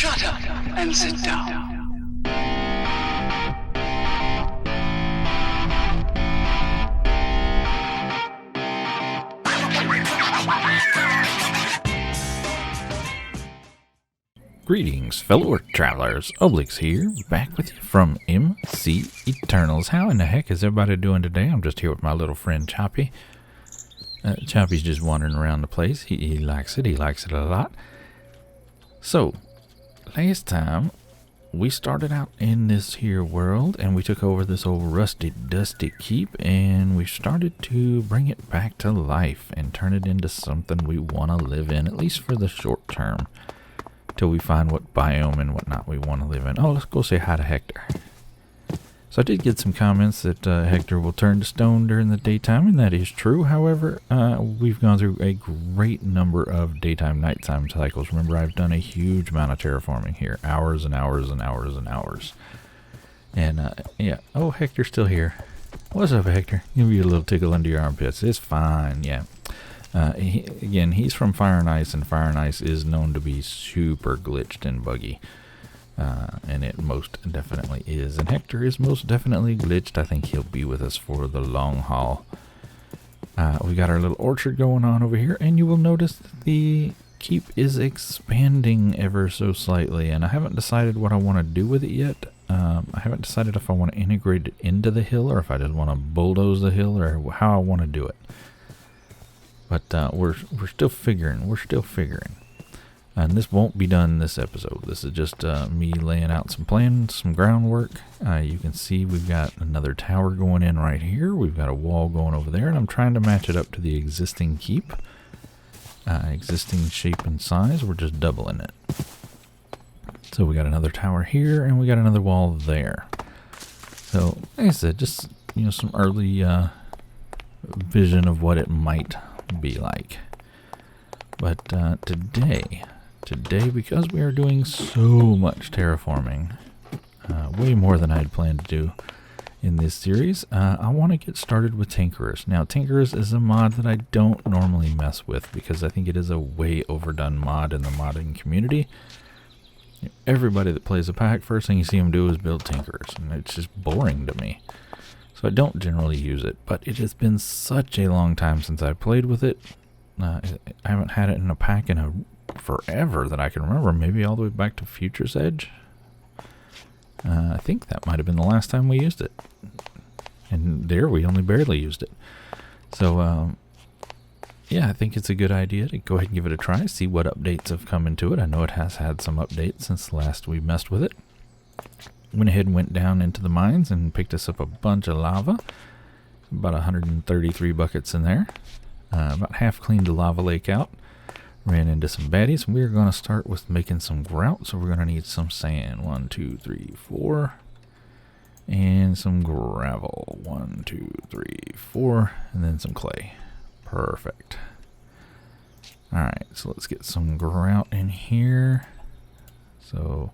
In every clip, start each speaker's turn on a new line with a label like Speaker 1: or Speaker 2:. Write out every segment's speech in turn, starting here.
Speaker 1: Shut up and sit down.
Speaker 2: Greetings, fellow Earth travelers. Oblix here, back with you from MC Eternals. How in the heck is everybody doing today? I'm just here with my little friend Choppy. Choppy's just wandering around the place. He likes it. He likes it a lot. So, last time we started out in this here world and we took over this old rusty, dusty keep and we started to bring it back to life and turn it into something we want to live in, at least for the short term. Till we find what biome and whatnot we want to live in. Oh, let's go say hi to Hector. So I did get some comments that Hector will turn to stone during the daytime, and that is true. However, we've gone through a great number of daytime, nighttime cycles. Remember, I've done a huge amount of terraforming here. Hours and hours and hours and hours. And, yeah. Oh, Hector's still here. What's up, Hector? Give you a little tickle under your armpits. It's fine, yeah. Again, he's from Fire and Ice, and Fire and Ice is known to be super glitched and buggy. And it most definitely is. And Hector is most definitely glitched. I think he'll be with us for the long haul. We got our little orchard going on over here, and you will notice that the keep is expanding ever so slightly. And I haven't decided what I want to do with it yet. I haven't decided if I want to integrate it into the hill, or if I just want to bulldoze the hill, or how I want to do it. But we're still figuring. And this won't be done this episode. This is just me laying out some plans, some groundwork. You can see we've got another tower going in right here. We've got a wall going over there, and I'm trying to match it up to the existing keep. Existing shape and size. We're just doubling it. So we got another tower here, and we got another wall there. So, like I said, just some early vision of what it might be like. But today, because we are doing so much terraforming, way more than I had planned to do in this series, I want to get started with Tinkerers. Now, Tinkerers is a mod that I don't normally mess with because I think it is a way overdone mod in the modding community. Everybody that plays a pack, first thing you see them do is build Tinkerers, and it's just boring to me. So I don't generally use it, but it has been such a long time since I played with it. I haven't had it in a pack in forever that I can remember, maybe all the way back to Future's Edge. I think that might have been the last time we used it. And there we only barely used it. So, yeah, I think it's a good idea to go ahead and give it a try, see what updates have come into it. I know it has had some updates since last we messed with it. Went ahead and went down into the mines and picked us up a bunch of lava. About 133 buckets in there. About half cleaned the lava lake out. Ran into some baddies. We're going to start with making some grout. So we're going to need some sand. 1, 2, 3, 4. And some gravel. 1, 2, 3, 4. And then some clay. Perfect. Alright, so let's get some grout in here. So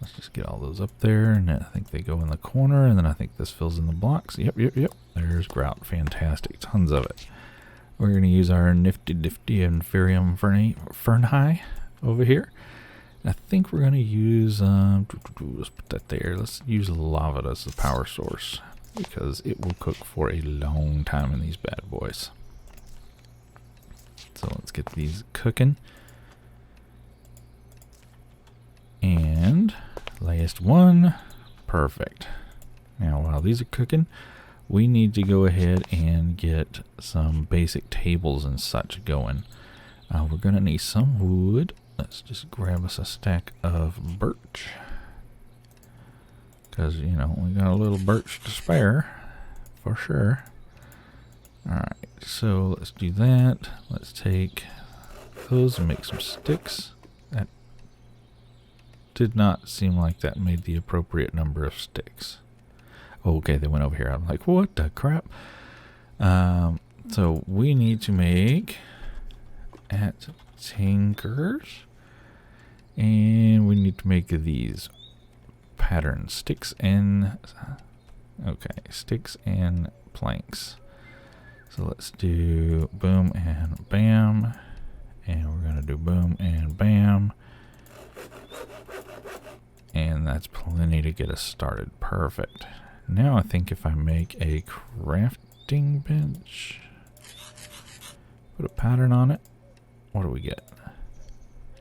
Speaker 2: let's just get all those up there, and I think they go in the corner, and then I think this fills in the blocks. Yep. There's grout. Fantastic. Tons of it. We're going to use our nifty Inferium Fernhigh over here. I think we're going to use, let's put that there. Let's use lava as the power source, because it will cook for a long time in these bad boys. So let's get these cooking. And last one. Perfect. Now, while these are cooking, we need to go ahead and get some basic tables and such going. We're going to need some wood. Let's just grab us a stack of birch. Because, we got a little birch to spare. For sure. Alright, so let's do that. Let's take those and make some sticks. That did not seem like that made the appropriate number of sticks. Okay, they went over here. I'm like, what the crap? So we need to make at Tinkers, and we need to make these pattern sticks and planks. So let's do boom and bam, and we're gonna do boom and bam. And that's plenty to get us started. Perfect. Now I think if I make a crafting bench, put a pattern on it, what do we get?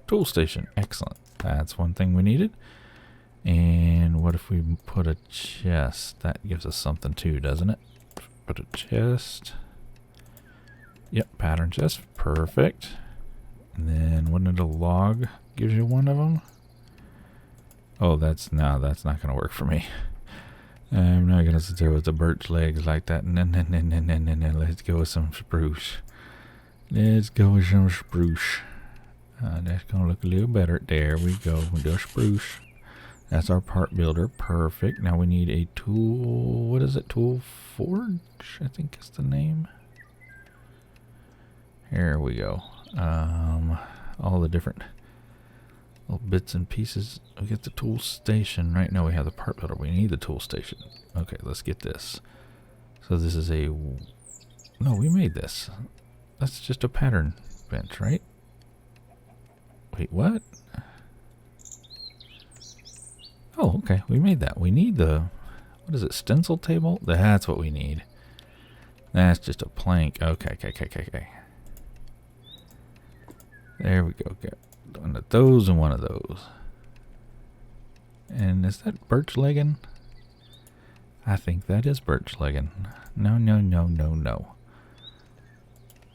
Speaker 2: Tool station. Excellent. That's one thing we needed. And what if we put a chest? That gives us something too, doesn't it? Put a chest. Yep, pattern chest. Perfect. And then wouldn't it a log gives you one of them? Oh, that's not going to work for me. I'm not going to sit there with the birch legs like that. No. Let's go with some spruce. Let's go with some spruce. That's going to look a little better. There we go. We'll do a spruce. That's our part builder. Perfect. Now we need a tool. What is it? Tool forge, I think is the name. Here we go. All the different little bits and pieces. We get the tool station. Right now we have the part builder. We need the tool station. Okay, let's get this. So this is a... No, we made this. That's just a pattern bench, right? Wait, what? Oh, okay. We made that. We need the... What is it? Stencil table? That's what we need. That's just a plank. Okay. There we go. Got one of those and one of those. And is that birch legging? I think that is birch legging. No.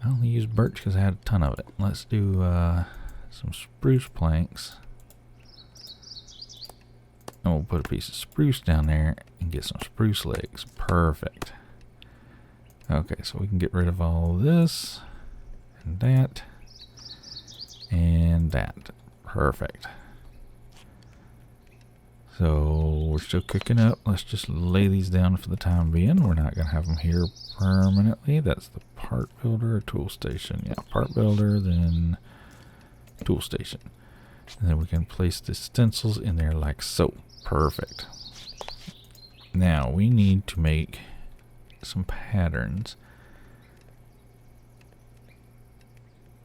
Speaker 2: I only used birch because I had a ton of it. Let's do some spruce planks. And we'll put a piece of spruce down there and get some spruce legs. Perfect. Okay, so we can get rid of all this and that and that. Perfect. So we're still cooking up. Let's just lay these down for the time being. We're not going to have them here permanently. That's the part builder or tool station. Yeah, part builder, then tool station. And then we can place the stencils in there like so. Perfect. Now we need to make some patterns.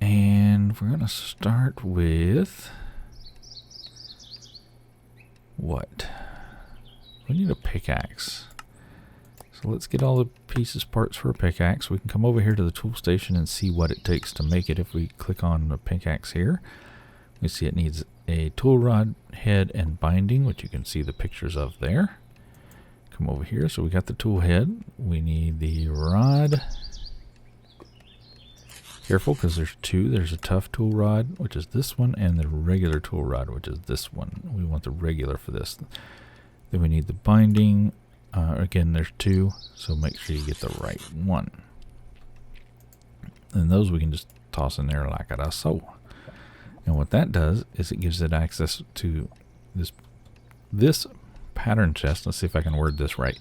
Speaker 2: And we're going to start with... what? We need a pickaxe. So let's get all the pieces, parts for a pickaxe. We can come over here to the tool station and see what it takes to make it. If we click on the pickaxe here, we see it needs a tool rod, head, and binding, which you can see the pictures of there. Come over here. So we got the tool head. We need the rod. Careful, because there's two. There's a tough tool rod, which is this one, and the regular tool rod, which is this one. We want the regular for this. Then we need the binding. Again, there's two, so make sure you get the right one. And those we can just toss in there like so. And what that does is it gives it access to this pattern chest. Let's see if I can word this right.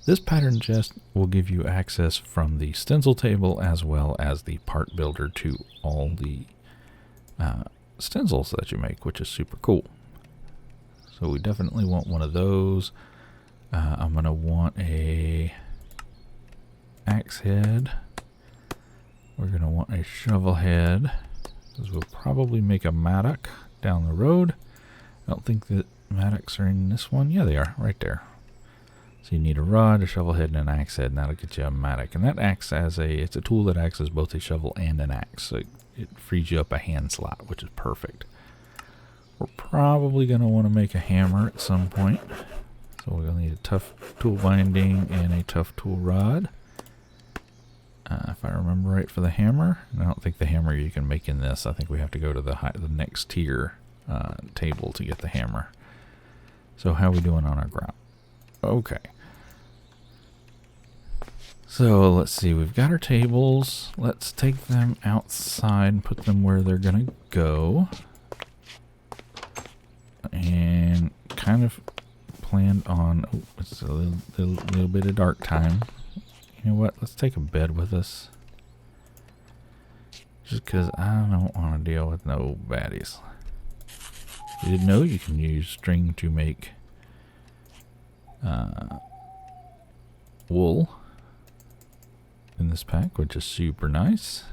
Speaker 2: This pattern chest will give you access from the stencil table as well as the part builder to all the stencils that you make, which is super cool. So we definitely want one of those. I'm going to want a axe head. We're going to want a shovel head, because we'll probably make a mattock down the road. I don't think that mattocks are in this one. Yeah, they are, right there. So you need a rod, a shovel head, and an axe head, and that'll get you a mattock. And that acts as it's a tool that acts as both a shovel and an axe. So it frees you up a hand slot, which is perfect. We're probably going to want to make a hammer at some point. So we're going to need a tough tool binding and a tough tool rod. If I remember right for the hammer. And I don't think the hammer you can make in this. I think we have to go to the next tier table to get the hammer. So how are we doing on our ground? Okay. So let's see. We've got our tables. Let's take them outside and put them where they're going to go. And kind of planned on... Oh, it's a little bit of dark time. You know what? Let's take a bed with us. Just because I don't want to deal with no baddies. You didn't know you can use string to make wool in this pack, which is super nice.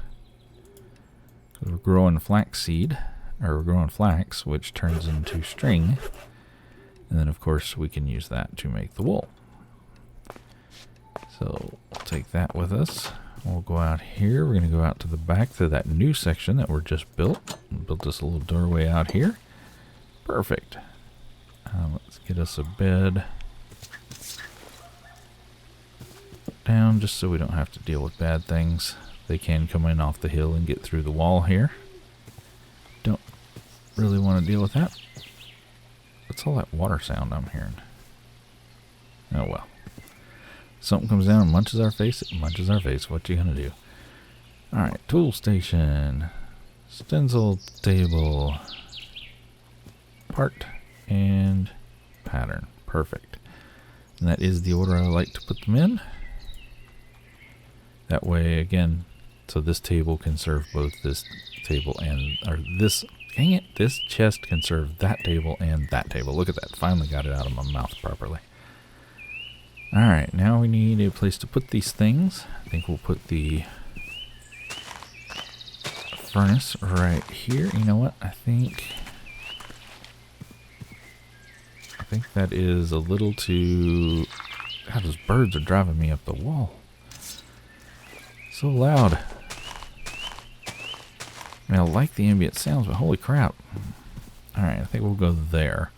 Speaker 2: We're growing flaxseed. or we're growing flax, which turns into string. And then, of course, we can use that to make the wool. So we'll take that with us. We'll go out here. We're going to go out to the back to that new section that we're just built. Built this little doorway out here. Perfect. Let's get us a bed down just so we don't have to deal with bad things. They can come in off the hill and get through the wall here. Don't really want to deal with that. What's all that water sound I'm hearing? Oh well. Something comes down and munches our face. It munches our face. What you gonna do? Alright, tool station. Stencil table. Part and pattern. Perfect. And that is the order I like to put them in. That way, again, so this table can serve both this table and, or this, dang it, this chest can serve that table and that table. Look at that. Finally got it out of my mouth properly. Alright, now we need a place to put these things. I think we'll put the furnace right here. You know what? I think that is a little too... God, those birds are driving me up the wall. So loud. I mean, I like the ambient sounds, but holy crap. Alright, I think we'll go there.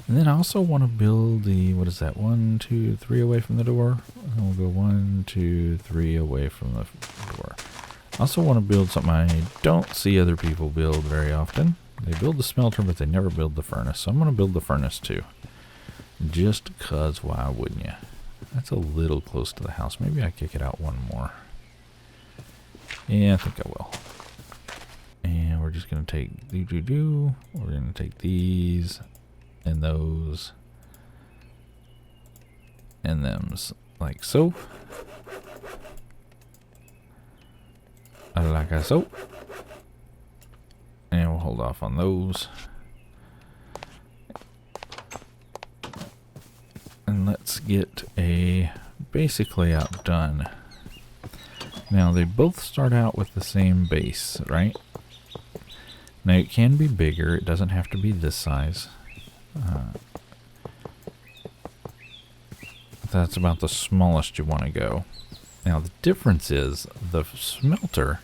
Speaker 2: And then I also want to build the, what is that, 1, 2, 3 away from the door. And we'll go 1, 2, 3 away from the door. I also want to build something I don't see other people build very often. They build the smelter, but they never build the furnace. So I'm going to build the furnace too. Just because, why wouldn't you? That's a little close to the house. Maybe I kick it out one more. Yeah, I think I will. And we're just going to take we're going to take these and those and them's like so. Like so. And we'll hold off on those. And let's get a basically outdone. Now they both start out with the same base, right? Now it can be bigger. It doesn't have to be this size. That's about the smallest you want to go. Now the difference is the smelter,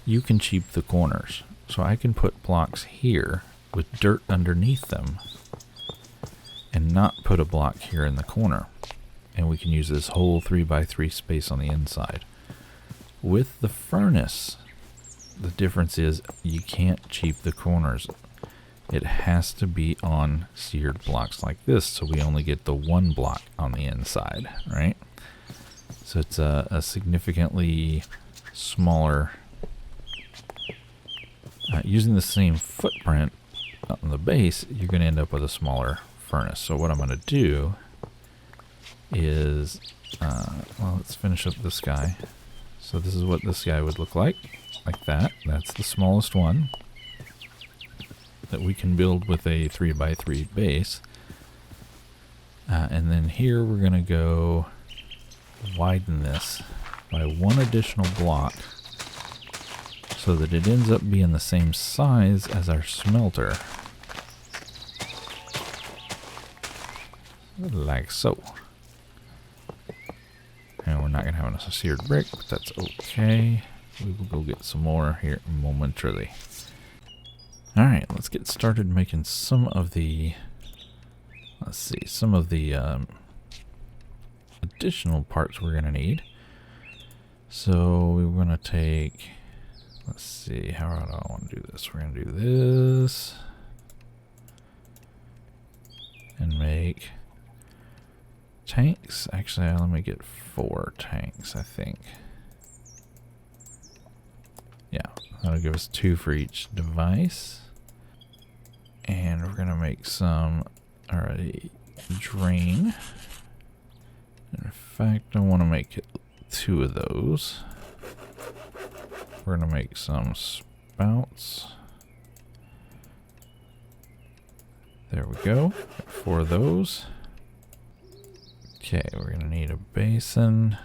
Speaker 2: you can cheap the corners. So I can put blocks here with dirt underneath them and not put a block here in the corner. And we can use this whole 3x3 space on the inside. With the furnace, the difference is you can't cheap the corners. It has to be on seared blocks like this, so we only get the one block on the inside, right? So it's a significantly smaller, using the same footprint on the base, you're going to end up with a smaller furnace. So what I'm going to do is, well, let's finish up this guy. So this is what this guy would look like that. That's the smallest one that we can build with a 3x3 base. And then here we're going to go widen this by one additional block so that it ends up being the same size as our smelter. Like so. And we're not going to have a seared brick, but that's okay. We will go get some more here momentarily. Alright, let's get started making some of the, let's see, some of the additional parts we're going to need. So we're going to take, let's see, how do I want to do this? We're going to do this and make tanks. Actually, let me get 4 tanks, I think. Yeah, that'll give us 2 for each device. And we're going to make some, already drain. In fact, I want to make 2 of those. We're going to make some spouts. There we go. 4 of those. Okay, we're going to need a basin.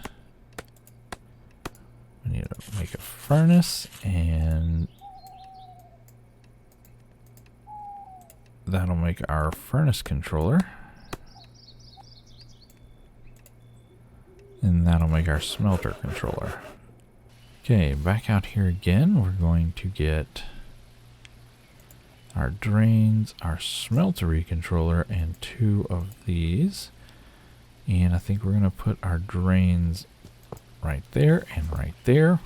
Speaker 2: We need to make a furnace and that'll make our furnace controller. And that'll make our smelter controller. Okay, back out here again. We're going to get our drains, our smeltery controller, and 2 of these. And I think we're going to put our drains right there and right there.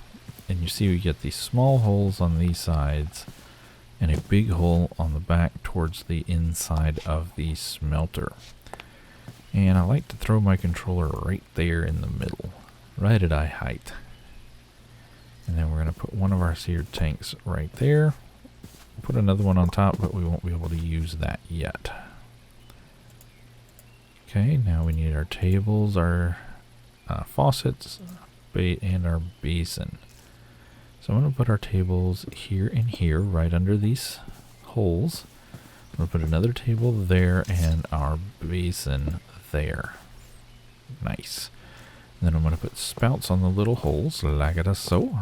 Speaker 2: And you see we get these small holes on these sides and a big hole on the back towards the inside of the smelter. And I like to throw my controller right there in the middle, right at eye height. And then we're going to put one of our seared tanks right there. Put another one on top, but we won't be able to use that yet. Okay, now we need our tables, our faucets, and our basin. So I'm going to put our tables here and here, right under these holes. I'm going to put another table there and our basin there. Nice. And then I'm going to put spouts on the little holes, like it so,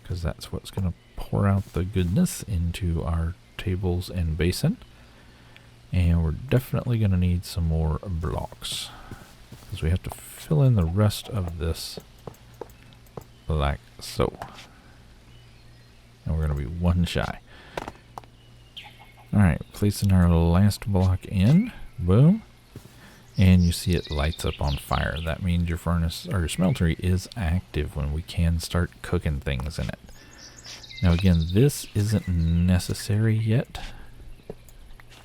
Speaker 2: because that's what's going to pour out the goodness into our tables and basin. And we're definitely going to need some more blocks, because we have to fill in the rest of this like so. And we're going to be 1 shy. Alright, placing our last block in. Boom. And you see it lights up on fire. That means your furnace or your smeltery is active when we can start cooking things in it. Now again, this isn't necessary yet.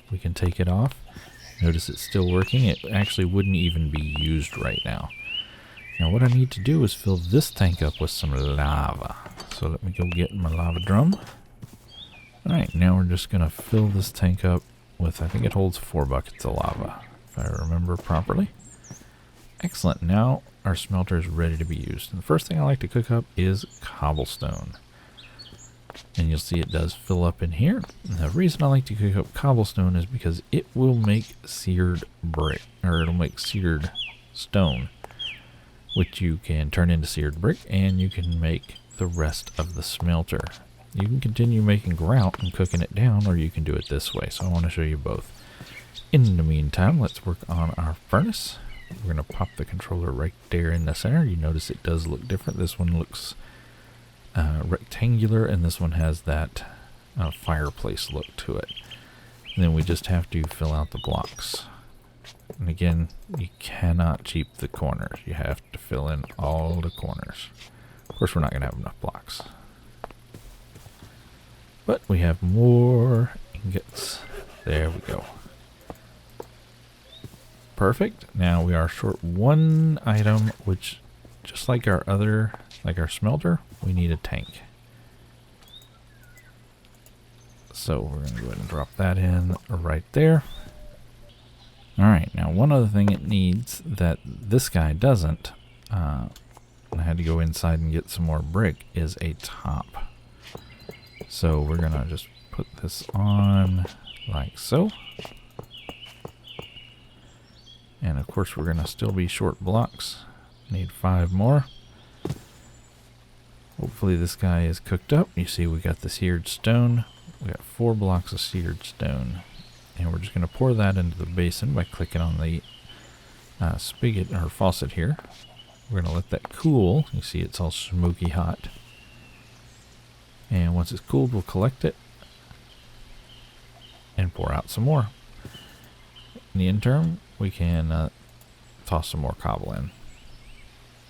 Speaker 2: We can take it off. Notice it's still working. It actually wouldn't even be used right now. Now what I need to do is fill this tank up with some lava. So let me go get my lava drum. Alright, now we're just going to fill this tank up with, I think it holds 4 buckets of lava, if I remember properly. Excellent, now our smelter is ready to be used. And the first thing I like to cook up is cobblestone. And you'll see it does fill up in here. And the reason I like to cook up cobblestone is because it will make seared brick, or it'll make seared stone, which you can turn into seared brick, and you can make the rest of the smelter. You can continue making grout and cooking it down, or you can do it this way. So I want to show you both. In the meantime, let's work on our furnace. We're going to pop the controller right there in the center. You notice it does look different. This one looks rectangular, and this one has that fireplace look to it. And then we just have to fill out the blocks. And again, you cannot cheap the corners. You have to fill in all the corners. Of course, we're not going to have enough blocks. But we have more ingots. There we go. Perfect. Now we are short 1 item, which, just like our other, like our smelter, we need a tank. So we're going to go ahead and drop that in right there. Alright, now one other thing it needs that this guy doesn't, I had to go inside and get some more brick, is a top. So we're going to just put this on like so. And of course we're going to still be short blocks. Need 5 more. Hopefully this guy is cooked up. You see we got the seared stone. We got 4 blocks of seared stone. And we're just going to pour that into the basin by clicking on the spigot or faucet here. We're going to let that cool. You see it's all smoky hot. And once it's cooled, we'll collect it and pour out some more. In the interim, we can toss some more cobble in.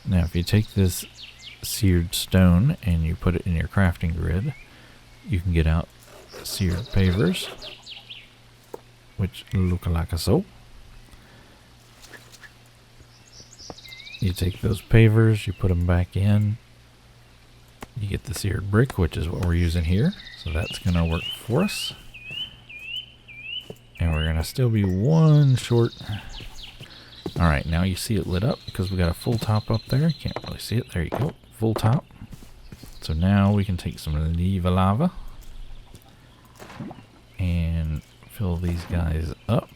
Speaker 2: Now if you take this seared stone and you put it in your crafting grid, you can get out seared pavers, which look like so. You take those pavers, you put them back in, you get the seared brick, which is what we're using here, so that's going to work for us. And we're going to still be 1 short. Alright, now you see it lit up because we got a full top up there. You can't really see it. There you go. Full top. So now we can take some lava and fill these guys up.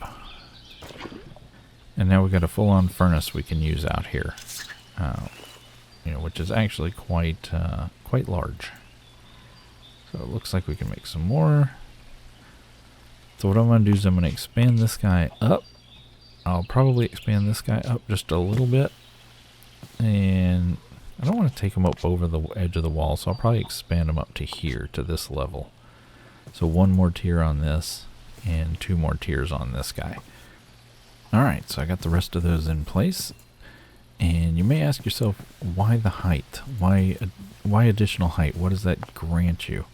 Speaker 2: And now we've got a full-on furnace we can use out here. You know, which is actually quite large. So it looks like we can make some more. So what I'm going to do is I'm going to expand this guy up. I'll probably expand this guy up just a little bit. And I don't want to take him up over the edge of the wall, so I'll probably expand him up to here, to this level. So one more tier on this, and 2 more tiers on this guy. Alright, so I got the rest of those in place. And you may ask yourself, why the height? Why additional height? What does that grant you?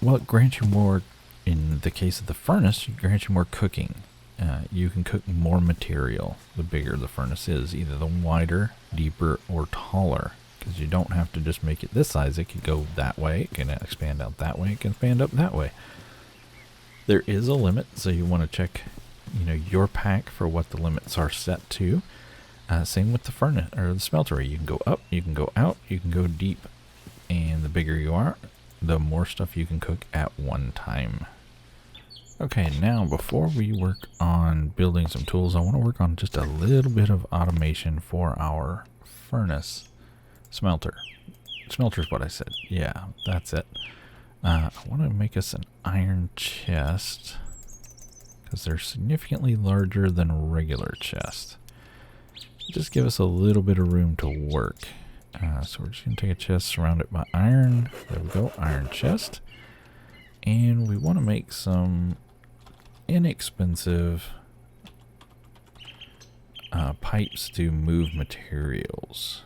Speaker 2: Well, it grants you more, in the case of the furnace, it grants you more cooking. You can cook more material the bigger the furnace is, either the wider, deeper, or taller. Because you don't have to just make it this size. It could go that way, it can expand out that way, it can expand up that way. There is a limit, so you want to check, your pack for what the limits are set to. Same with the furnace or the smeltery. You can go up, you can go out, you can go deep, and the bigger you are, the more stuff you can cook at one time. Okay, now before we work on building some tools, I want to work on just a little bit of automation for our furnace smelter. Smelter's what I said. Yeah, that's it. I want to make us an iron chest because they're significantly larger than a regular chest. Just give us a little bit of room to work. So we're just going to take a chest, surround it by iron. There we go, iron chest. And we want to make some inexpensive pipes to move materials.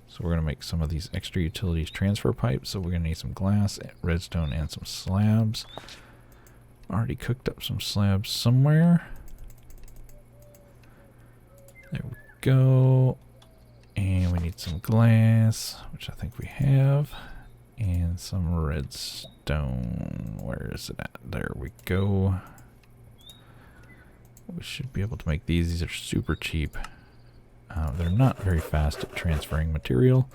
Speaker 2: So we're going to make some of these extra utilities transfer pipes. So we're going to need some glass, redstone, and some slabs. Already cooked up some slabs somewhere. There we go. And we need some glass, which I think we have. And some redstone. Where is it at? There we go. We should be able to make these. These are super cheap. They're not very fast at transferring material,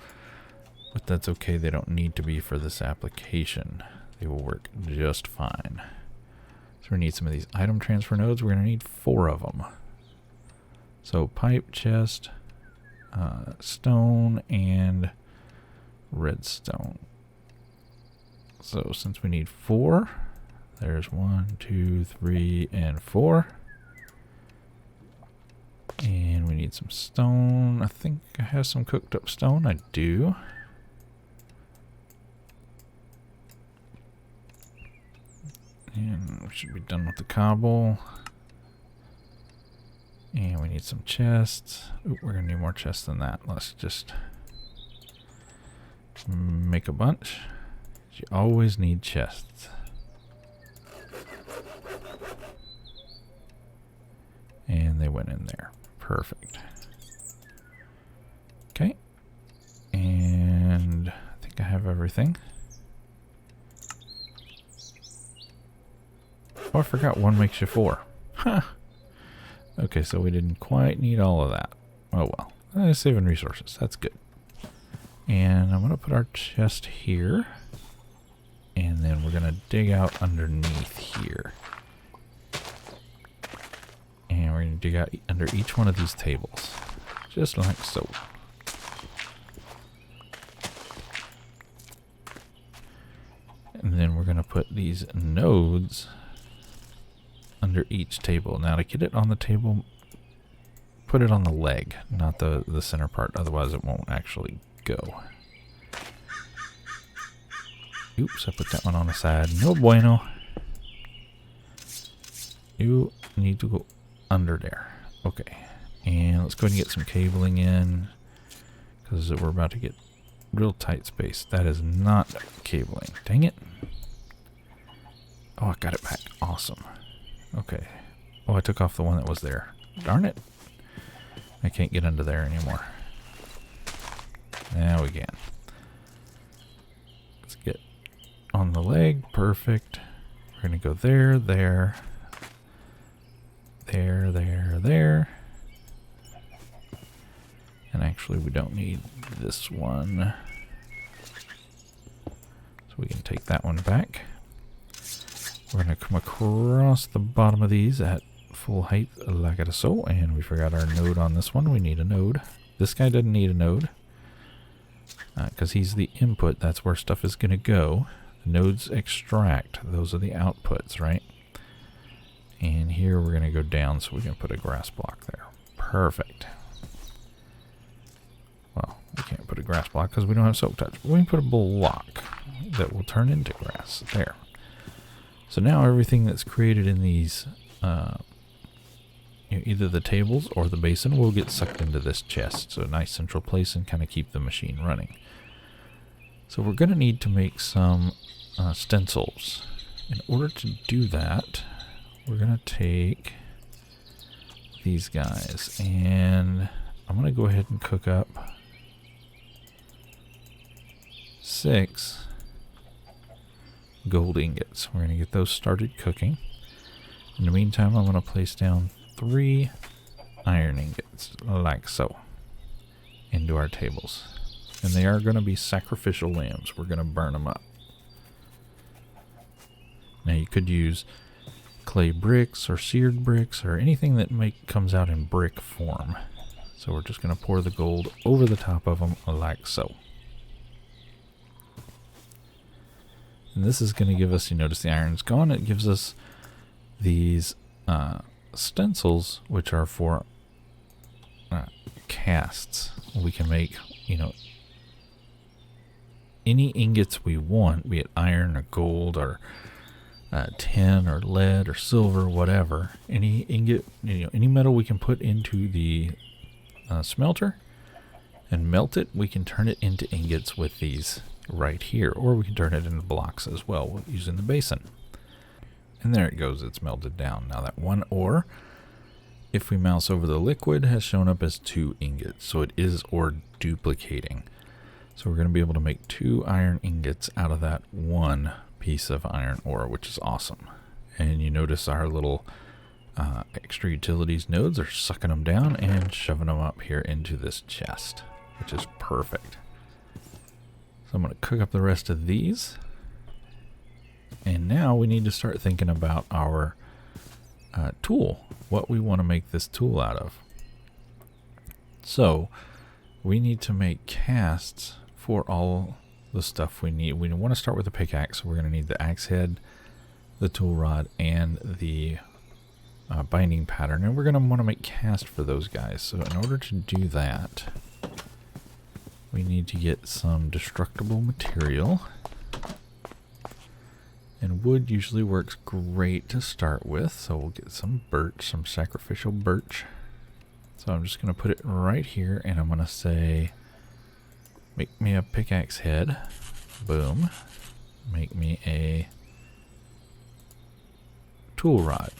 Speaker 2: but that's okay. They don't need to be for this application. They will work just fine. So we need some of these item transfer nodes. We're going to need 4 of them. So pipe, chest, stone, and redstone. So since we need 4, there's 1, 2, 3, and 4. And we need some stone. I think I have some cooked up stone. I do. And we should be done with the cobble. And we need some chests. Ooh, we're going to need more chests than that. Let's just make a bunch. You always need chests. And they went in there. Perfect. Okay. And I think I have everything. Oh, I forgot 1 makes you 4. Huh. Okay, so we didn't quite need all of that. Oh well. Saving resources. That's good. And I'm going to put our chest here. And then we're going to dig out underneath here. And we're going to dig out under each one of these tables. Just like so. And then we're going to put these nodes under each table. Now to get it on the table, put it on the leg, not the center part. Otherwise it won't actually go. Oops, I put that one on the side. No bueno. You need to go under there. Okay. And let's go ahead and get some cabling in, because we're about to get real tight space. That is not cabling. Dang it. Oh, I got it back. Awesome. Okay. Oh, I took off the one that was there. Darn it. I can't get under there anymore. Now we can. Let's get on the leg. Perfect. We're going to go there, there, there, there, there. And actually we don't need this one. So we can take that one back. We're going to come across the bottom of these at full height like so. And we forgot our node on this one. We need a node. This guy doesn't need a node, because he's the input. That's where stuff is going to go. nodes extract. Those are the outputs, right? And here we're going to go down, so we can put a grass block there. Perfect. Well, we can't put a grass block because we don't have silk touch, but we can put a block that will turn into grass. There. So now everything that's created in these, either the tables or the basin, will get sucked into this chest. So a nice central place and kind of keep the machine running. So we're going to need to make some stencils. In order to do that, we're going to take these guys, and I'm going to go ahead and cook up 6 gold ingots. We're going to get those started cooking. In the meantime, I'm going to place down 3 iron ingots, like so, into our tables. And they are going to be sacrificial lambs. We're going to burn them up. Now you could use clay bricks or seared bricks or anything that comes out in brick form. So we're just going to pour the gold over the top of them like so. And this is going to give us, you notice the iron's gone, it gives us these stencils, which are for casts. We can make, any ingots we want, be it iron or gold or tin or lead or silver, whatever. Any ingot, any metal we can put into the smelter and melt it, we can turn it into ingots with these right here, or we can turn it into blocks as well using the basin. And there it goes, it's melted down. Now that one ore, if we mouse over the liquid, has shown up as 2 ingots, so it is ore duplicating. So we're going to be able to make 2 iron ingots out of that 1 piece of iron ore, which is awesome. And you notice our little extra utilities nodes are sucking them down and shoving them up here into this chest, which is perfect. So I'm going to cook up the rest of these. And now we need to start thinking about our tool, what we want to make this tool out of. So we need to make casts for all the stuff we need. We want to start with a pickaxe, so we're going to need the axe head, the tool rod, and the binding pattern, and we're going to want to make cast for those guys. So in order to do that, we need to get some destructible material, and wood usually works great to start with, so we'll get some birch, some sacrificial birch. So I'm just going to put it right here, and I'm going to say, make me a pickaxe head. Boom. Make me a tool rod.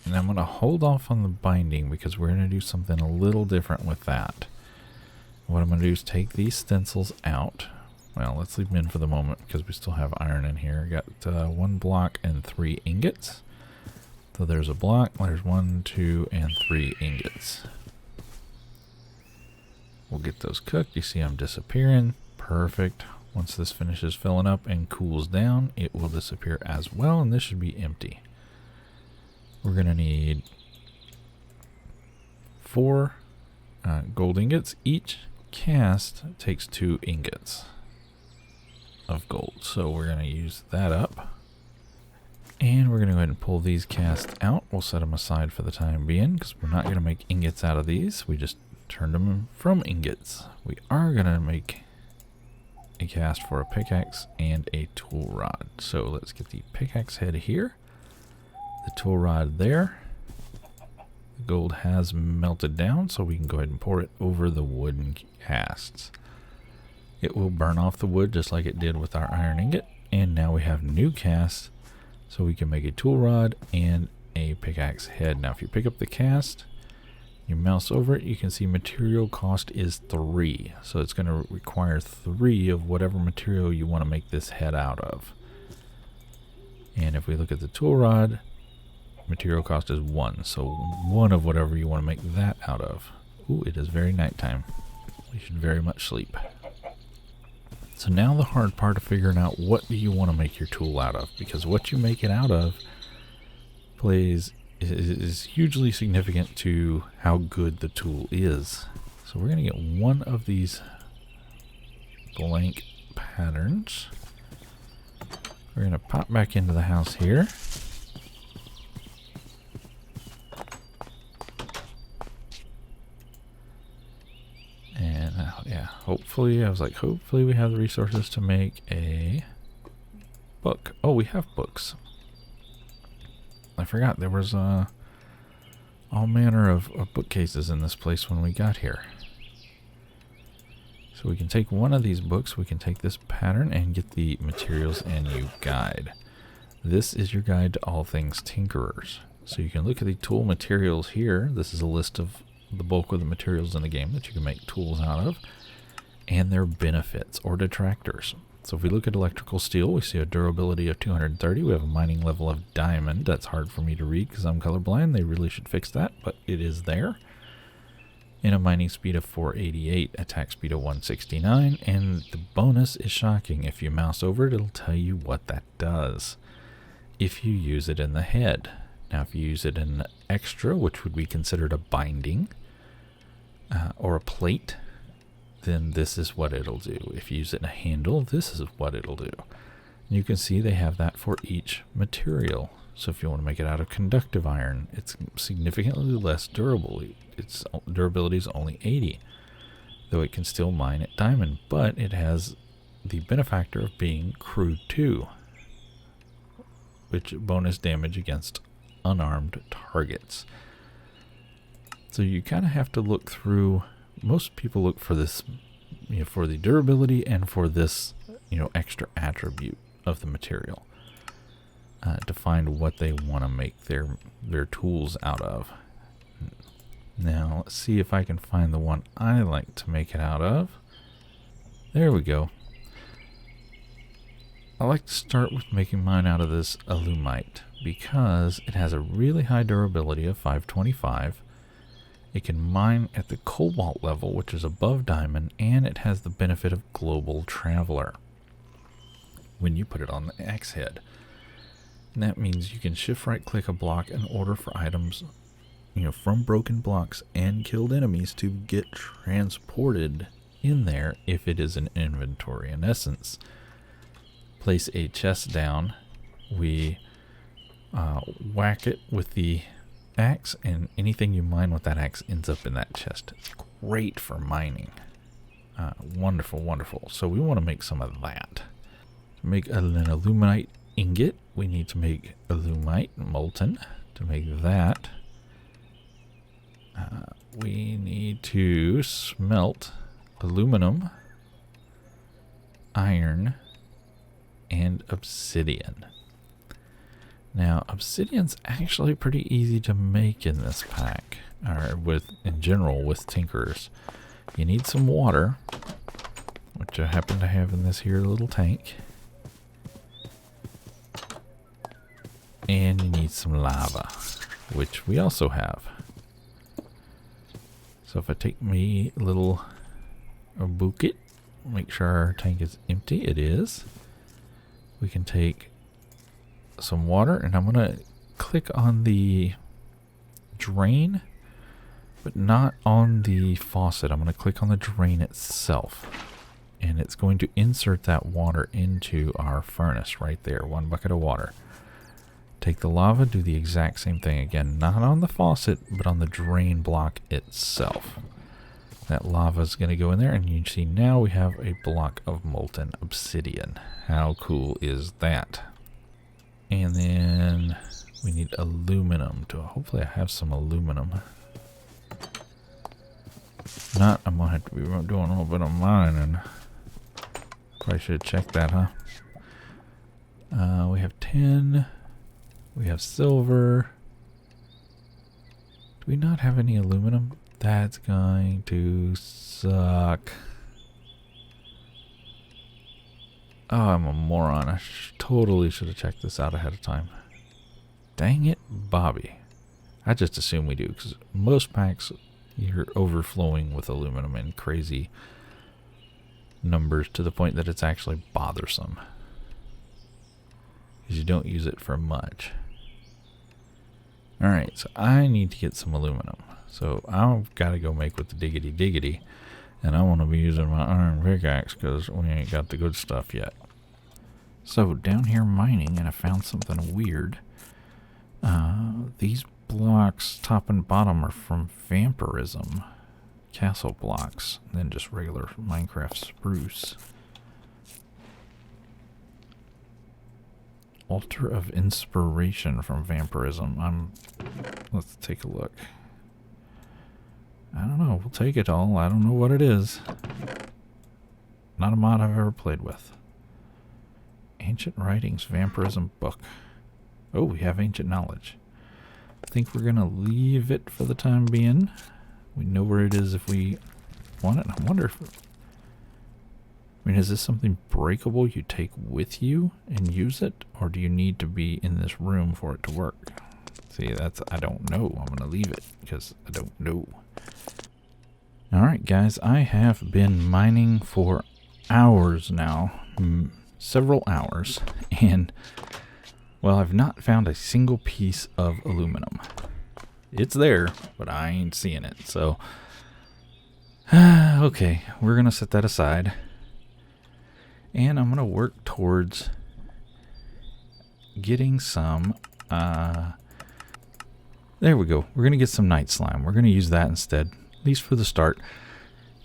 Speaker 2: And I'm going to hold off on the binding because we're going to do something a little different with that. What I'm going to do is take these stencils out. Well, let's leave them in for the moment because we still have iron in here. Got 1 block and 3 ingots. So there's a block, there's 1, 2, and 3 ingots. We'll get those cooked. You see I'm disappearing. Perfect. Once this finishes filling up and cools down, it will disappear as well, and this should be empty. We're going to need 4 gold ingots. Each cast takes 2 ingots of gold. So we're going to use that up. And we're going to go ahead and pull these casts out. We'll set them aside for the time being because we're not going to make ingots out of these. We just turned them from ingots. We are going to make a cast for a pickaxe and a tool rod. So let's get the pickaxe head here. The tool rod there. The gold has melted down, so we can go ahead and pour it over the wooden casts. It will burn off the wood just like it did with our iron ingot. And now we have new casts, so we can make a tool rod and a pickaxe head. Now if you pick up the cast, you mouse over it, you can see material cost is 3. So it's going to require 3 of whatever material you want to make this head out of. And if we look at the tool rod, material cost is 1. So 1 of whatever you want to make that out of. Ooh, it is very nighttime. We should very much sleep. So now the hard part of figuring out what do you want to make your tool out of, because what you make it out of is hugely significant to how good the tool is. So we're going to get 1 of these blank patterns. We're going to pop back into the house here. And yeah, hopefully, I was like, hopefully we have the resources to make a book. Oh, we have books. I forgot there was all manner of bookcases in this place when we got here. So we can take one of these books, we can take this pattern and get the materials and you guide. This is your guide to all things tinkerers. So you can look at the tool materials here. This is a list of the bulk of the materials in the game that you can make tools out of, and their benefits or detractors. So if we look at electrical steel, we see a durability of 230. We have a mining level of diamond. That's hard for me to read because I'm colorblind. They really should fix that, but it is there. And a mining speed of 488, attack speed of 169, and the bonus is shocking. If you mouse over it, it'll tell you what that does if you use it in the head. Now, if you use it in extra, which would be considered a binding or a plate, then this is what it'll do. If you use it in a handle, this is what it'll do. And you can see they have that for each material. So if you want to make it out of conductive iron, it's significantly less durable. Its durability is only 80, though it can still mine at diamond, but it has the benefactor of being crude 2, which bonus damage against unarmed targets. So you kind of have to look through. Most people look for this, for the durability and for this, extra attribute of the material to find what they want to make their tools out of. Now let's see if I can find the one I like to make it out of. There we go. I like to start with making mine out of this alumite because it has a really high durability of 525. It can mine at the cobalt level, which is above diamond, and it has the benefit of global traveler when you put it on the axe head. And that means you can shift right click a block and order for items from broken blocks and killed enemies to get transported in there if it is an inventory. In essence, place a chest down, we whack it with the axe, and anything you mine with that axe ends up in that chest. It's great for mining. Wonderful, wonderful. So we want to make some of that. To make an aluminite ingot, we need to make alumite molten. To make that, we need to smelt aluminum, iron, and obsidian. Now, obsidian's actually pretty easy to make in this pack, or in general with tinkerers. You need some water, which I happen to have in this here little tank. And you need some lava, which we also have. So if I take me a little bucket, make sure our tank is empty. It is. We can take some water, and I'm going to click on the drain, but not on the faucet. I'm going to click on the drain itself, and it's going to insert that water into our furnace right there. 1 bucket of water. Take the lava, do the exact same thing again, not on the faucet, but on the drain block itself. That lava is going to go in there, and you see now we have a block of molten obsidian. How cool is that? And then we need aluminum. Hopefully I have some aluminum. If not, I'm going to have to be doing a little bit of mining. Probably should have checked that, huh? We have 10. We have silver. Do we not have any aluminum? That's going to suck. Oh, I'm a moron. I totally should have checked this out ahead of time. Dang it, Bobby. I just assume we do, because most packs, you're overflowing with aluminum in crazy numbers to the point that it's actually bothersome. Because you don't use it for much. Alright, so I need to get some aluminum. So I've got to go make with the diggity diggity. And I want to be using my iron pickaxe because we ain't got the good stuff yet. So down here mining, and I found something weird. These blocks, top and bottom, are from vampirism. Castle blocks, and then just regular Minecraft spruce. Altar of Inspiration from vampirism. Let's take a look. I don't know. We'll take it all. I don't know what it is. Not a mod I've ever played with. Ancient Writings, Vampirism book. Oh, we have ancient knowledge. I think we're going to leave it for the time being. We know where it is if we want it. I wonder if... I mean, is this something breakable you take with you and use it? Or do you need to be in this room for it to work? See, I don't know. I'm going to leave it because I don't know. Alright, guys. I have been mining for hours now. Several hours. And, well, I've not found a single piece of aluminum. It's there, but I ain't seeing it. So, okay. We're going to set that aside. And I'm going to work towards getting some, there we go. We're going to get some night slime. We're going to use that instead, at least for the start.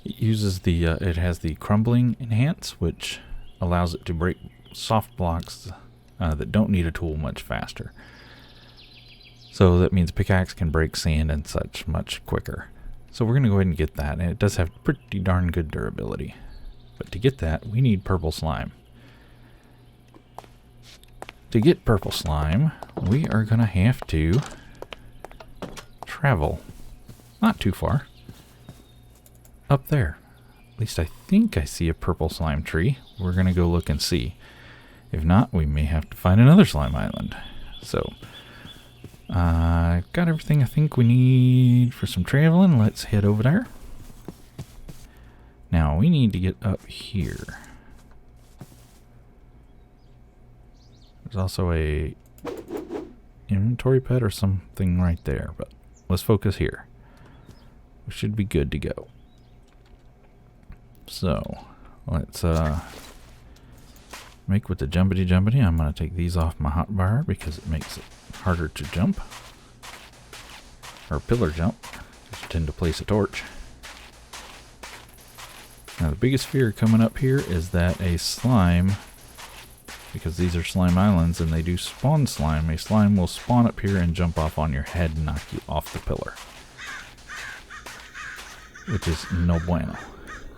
Speaker 2: It uses the, it has the crumbling enhance, which allows it to break soft blocks that don't need a tool much faster. So that means pickaxe can break sand and such much quicker. So we're going to go ahead and get that, and it does have pretty darn good durability. But to get that, we need purple slime. To get purple slime, we are going to have to travel. Not too far. Up there. At least I think I see a purple slime tree. We're going to go look and see. If not, we may have to find another slime island. So, I've got everything I think we need for some traveling. Let's head over there. Now, we need to get up here. There's also a inventory pad or something right there, but let's focus here. We should be good to go. So, let's make with the jumpity. I'm going to take these off my hotbar because it makes it harder to jump. Or pillar jump. Just tend to place a torch. Now the biggest fear coming up here is that a slime, because these are slime islands and they do spawn slime, a slime will spawn up here and jump off on your head and knock you off the pillar. Which is no bueno,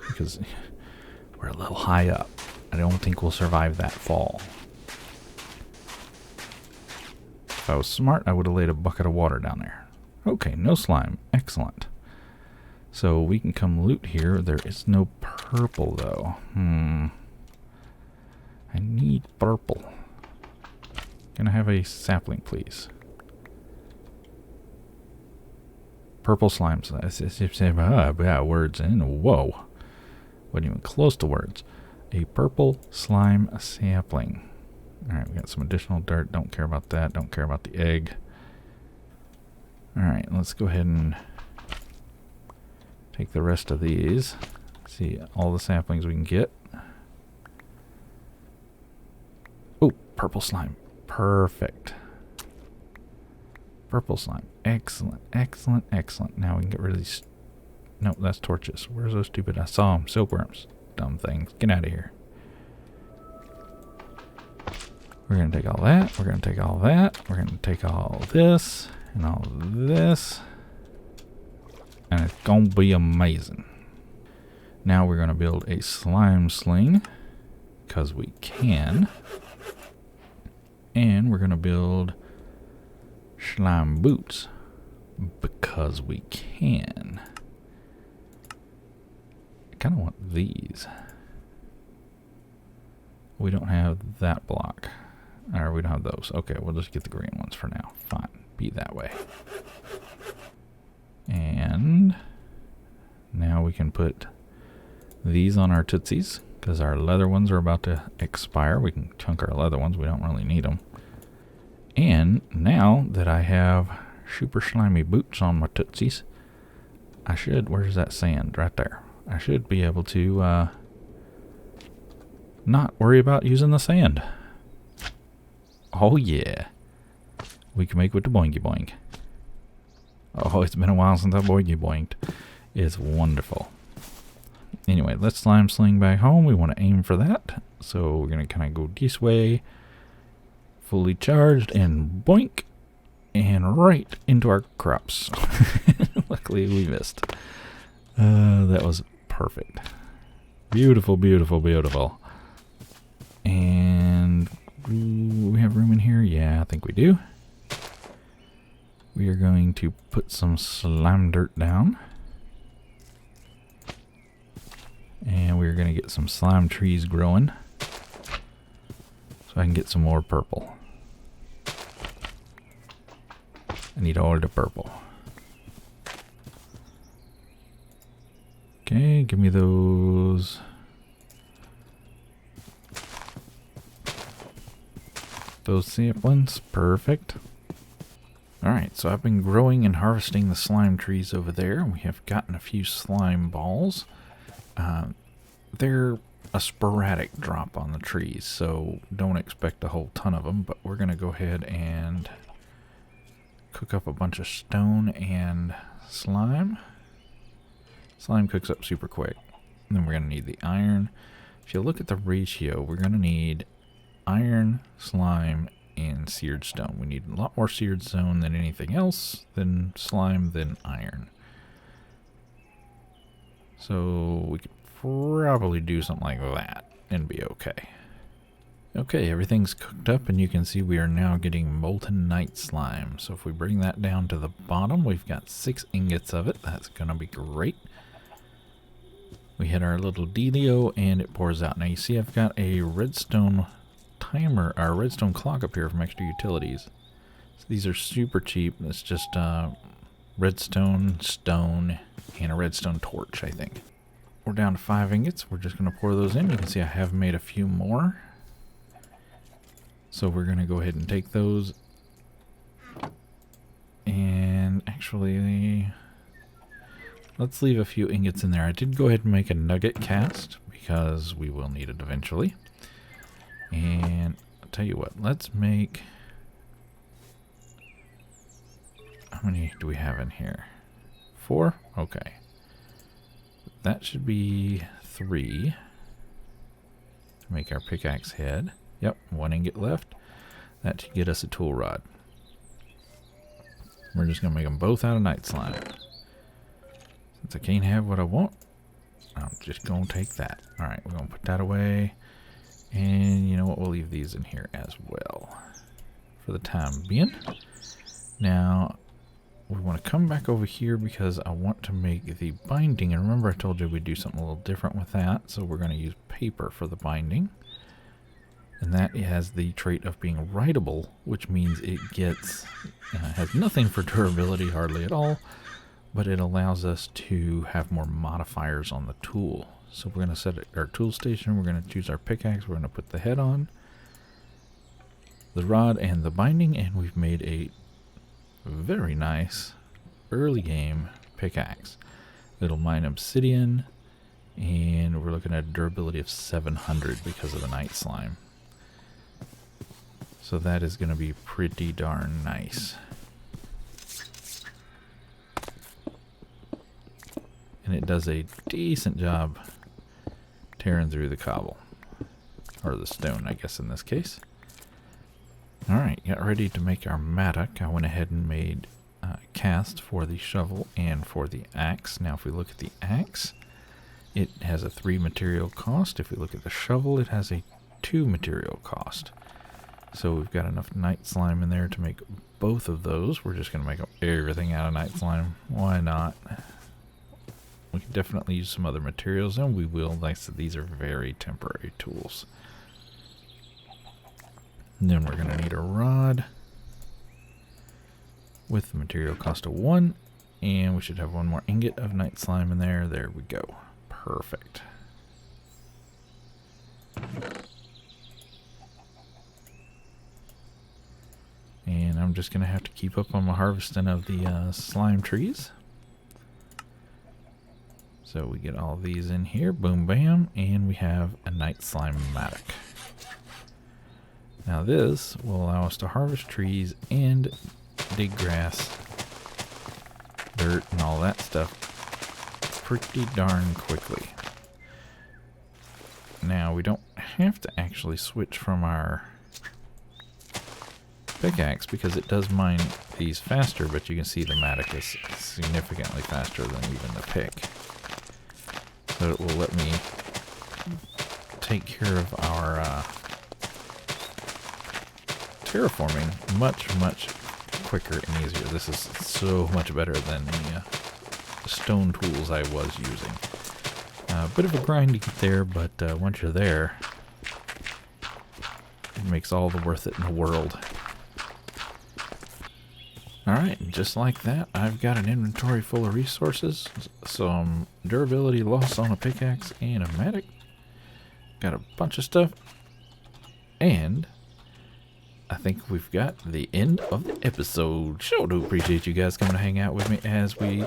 Speaker 2: because we're a little high up. I don't think we'll survive that fall. If I was smart, I would have laid a bucket of water down there. Okay, no slime. Excellent. So we can come loot here. There is no purple though. I need purple. Can I have a sapling, please? Purple slimes. Words in. Whoa. Wasn't even close to words. A purple slime sapling. Alright, we got some additional dirt. Don't care about that. Don't care about the egg. Alright, let's go ahead and take the rest of these. See all the saplings we can get. Oh, purple slime. Perfect. Purple slime. Excellent, excellent, excellent. Now we can get rid of these. No, that's torches. Where's those stupid? I saw them. Silkworms. Dumb things. Get out of here. We're going to take all that. We're going to take all that. We're going to take all this and all this. And it's going to be amazing. Now we're going to build a slime sling. Because we can. And we're going to build slime boots. Because we can. I kind of want these. We don't have that block. Or we don't have those. Okay, we'll just get the green ones for now. Fine. Be that way. And now we can put these on our tootsies because our leather ones are about to expire. We can chunk our leather ones. We don't really need them. And now that I have super slimy boots on my tootsies, I should, where's that sand? Right there. I should be able to not worry about using the sand Oh yeah. We can make with the boingy boing. Oh, it's been a while since I boingy boinked. It's wonderful. Anyway, let's slime sling back home. We want to aim for that. So we're going to kind of go this way. Fully charged and boink. And right into our crops. Luckily we missed. That was perfect. Beautiful, beautiful, beautiful. And we have room in here? Yeah, I think we do. We are going to put some slime dirt down. And we're going to get some slime trees growing. So I can get some more purple. I need all the purple. Okay, give me those. Those saplings, perfect. Alright, so I've been growing and harvesting the slime trees over there. We have gotten a few slime balls. They're a sporadic drop on the trees, so don't expect a whole ton of them, but we're going to go ahead and cook up a bunch of stone and slime. Slime cooks up super quick. And then we're going to need the iron. If you look at the ratio, we're going to need iron, slime, and seared stone. We need a lot more seared stone than anything else, than slime, than iron. So we could probably do something like that and be okay. Okay, everything's cooked up and you can see we are now getting molten night slime. So if we bring that down to the bottom, we've got 6 ingots of it. That's going to be great. We hit our little dealio and it pours out. Now you see I've got a redstone timer, or redstone clock up here from Extra Utilities. So these are super cheap. It's just redstone, stone, and a redstone torch, I think. We're down to 5 ingots. We're just going to pour those in. You can see I have made a few more. So we're going to go ahead and take those. And actually, let's leave a few ingots in there. I did go ahead and make a nugget cast because we will need it eventually. And I'll tell you what, let's make... How many do we have in here? 4? Okay. That should be 3 to make our pickaxe head. Yep, 1 ingot left. That should get us a tool rod. We're just going to make them both out of night slime. Since I can't have what I want, I'm just going to take that. Alright, we're going to put that away. And you know what, we'll leave these in here as well for the time being. Now, we want to come back over here because I want to make the binding. And remember I told you we'd do something a little different with that. So we're going to use paper for the binding. And that has the trait of being writable, which means it gets, has nothing for durability, hardly at all. But it allows us to have more modifiers on the tool. So we're going to set our tool station. We're going to choose our pickaxe. We're going to put the head on, the rod, and the binding. And we've made a very nice early game pickaxe. It'll mine obsidian, and we're looking at a durability of 700 because of the night slime. So that is going to be pretty darn nice. And it does a decent job tearing through the cobble. Or the stone, I guess, in this case. Alright, got ready to make our mattock. I went ahead and made a cast for the shovel and for the axe. Now if we look at the axe, it has a 3 material cost. If we look at the shovel, it has a 2 material cost. So we've got enough night slime in there to make both of those. We're just going to make everything out of night slime. Why not? We can definitely use some other materials, and we will. Like I said, these are very temporary tools. And then we're going to need a rod with the material cost of 1, and we should have 1 more ingot of night slime in there. There we go. Perfect. And I'm just going to have to keep up on my harvesting of the slime trees. So we get all these in here, boom, bam, and we have a night slime mattock. Now this will allow us to harvest trees and dig grass, dirt, and all that stuff pretty darn quickly. Now we don't have to actually switch from our pickaxe because it does mine these faster, but you can see the Matic is significantly faster than even the pick. So it will let me take care of our terraforming much quicker and easier. This is so much better than the stone tools I was using. A bit of a grind to get there, but once you're there, it makes all the worth it in the world. Alright, just like that, I've got an inventory full of resources, some durability loss on a pickaxe and a Matic. Got a bunch of stuff, and I think we've got the end of the episode. Sure do appreciate you guys coming to hang out with me as we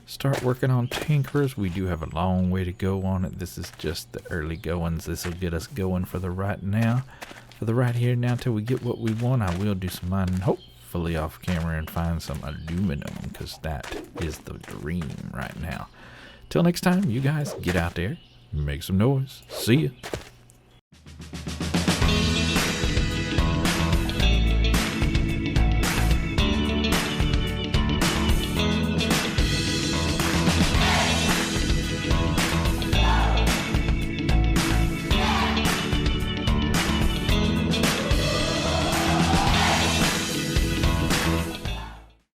Speaker 2: start working on tankers. We do have a long way to go on it. This is just the early goings. This will get us going for the right now. For the right here now till we get what we want. I will do some mining, hopefully off camera, and find some aluminum, because that is the dream right now. Till next time, you guys get out there, make some noise. See ya.